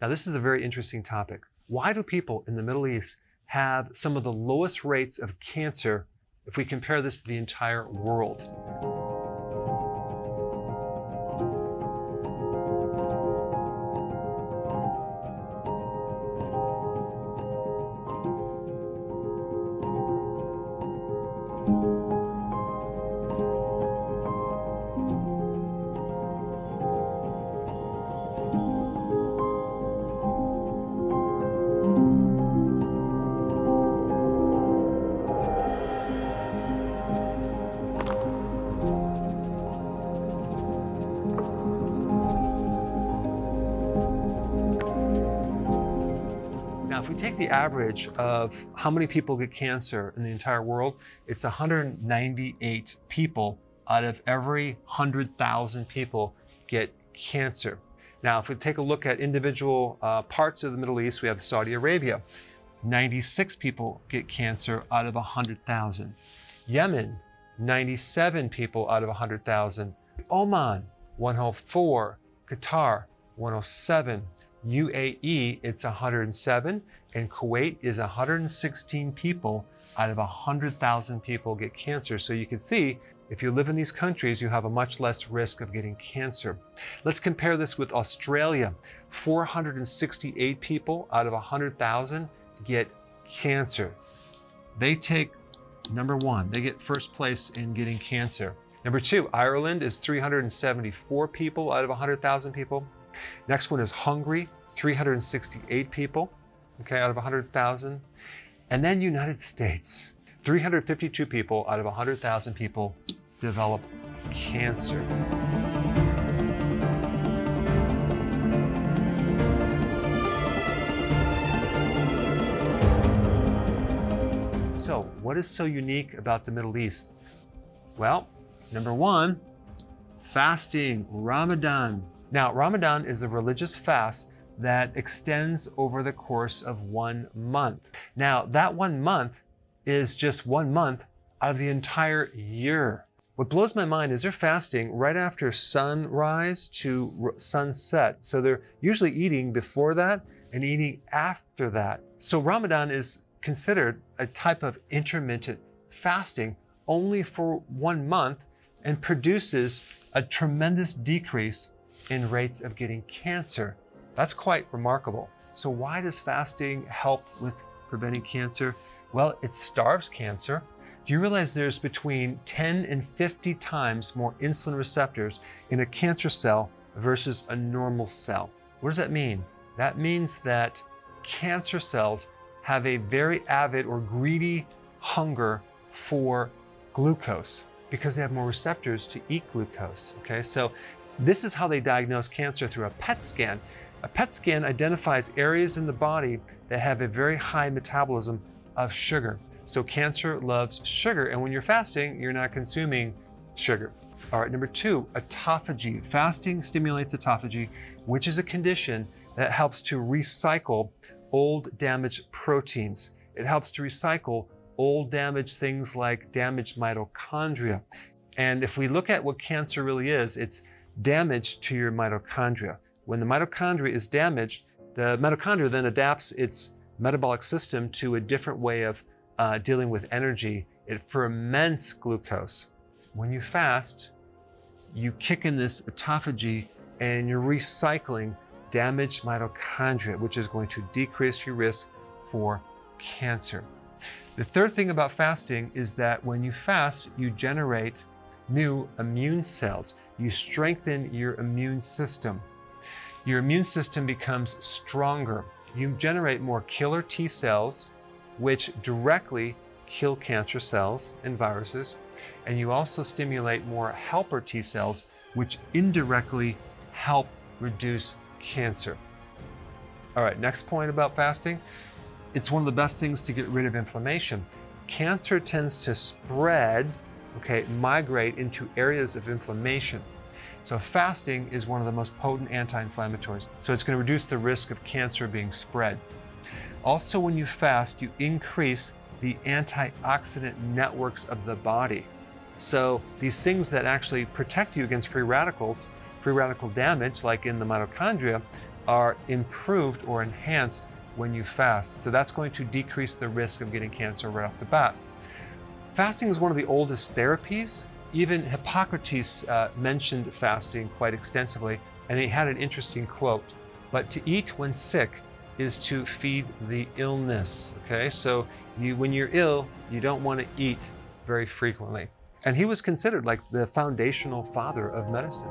Now, this is a very interesting topic. Why do people in the Middle East have some of the lowest rates of cancer if we compare this to the entire world? Now, if we take the average of how many people get cancer in the entire world, it's 198 people out of every 100,000 people get cancer. Now, if we take a look at individual parts of the Middle East, we have Saudi Arabia. 96 people get cancer out of 100,000. Yemen, 97 people out of 100,000. Oman, 104. Qatar, 107. UAE, it's 107, and Kuwait is 116 people out of 100,000 people get cancer. So you can see, if you live in these countries, you have a much less risk of getting cancer. Let's compare this with Australia. 468 people out of 100,000 get cancer. They take number one, they get first place in getting cancer. Number two, Ireland is 374 people out of 100,000 people. Next one is Hungary, 368 people, okay, out of 100,000. And then United States, 352 people out of 100,000 people develop cancer. So, what is so unique about the Middle East? Well, number one, fasting, Ramadan. Now, Ramadan is a religious fast that extends over the course of 1 month. Now, that 1 month is just 1 month out of the entire year. What blows my mind is they're fasting right after sunrise to sunset. So they're usually eating before that and eating after that. So Ramadan is considered a type of intermittent fasting only for 1 month and produces a tremendous decrease in rates of getting cancer. That's quite remarkable. So why does fasting help with preventing cancer? Well, it starves cancer. Do you realize there's between 10 and 50 times more insulin receptors in a cancer cell versus a normal cell? What does that mean? That means that cancer cells have a very avid or greedy hunger for glucose because they have more receptors to eat glucose, okay? So this is how they diagnose cancer, through a PET scan. A PET scan identifies areas in the body that have a very high metabolism of sugar. So cancer loves sugar, and when you're fasting, you're not consuming sugar. All right, number two, autophagy. Fasting stimulates autophagy, which is a condition that helps to recycle old damaged proteins. It helps to recycle old damaged things like damaged mitochondria. And if we look at what cancer really is, it's damage to your mitochondria. When the mitochondria is damaged, the mitochondria then adapts its metabolic system to a different way of dealing with energy. It ferments glucose. When you fast, you kick in this autophagy and you're recycling damaged mitochondria, which is going to decrease your risk for cancer. The third thing about fasting is that when you fast, you generate new immune cells. You strengthen your immune system. Your immune system becomes stronger. You generate more killer T cells, which directly kill cancer cells and viruses. And you also stimulate more helper T cells, which indirectly help reduce cancer. All right, next point about fasting. It's one of the best things to get rid of inflammation. Cancer tends to spread, migrate into areas of inflammation. So fasting is one of the most potent anti-inflammatories. So it's going to reduce the risk of cancer being spread. Also, when you fast, you increase the antioxidant networks of the body. So these things that actually protect you against free radical damage, like in the mitochondria, are improved or enhanced when you fast. So that's going to decrease the risk of getting cancer right off the bat. Fasting is one of the oldest therapies. Even Hippocrates mentioned fasting quite extensively, and he had an interesting quote: "But to eat when sick is to feed the illness." Okay, so when you're ill, you don't want to eat very frequently. And he was considered like the foundational father of medicine.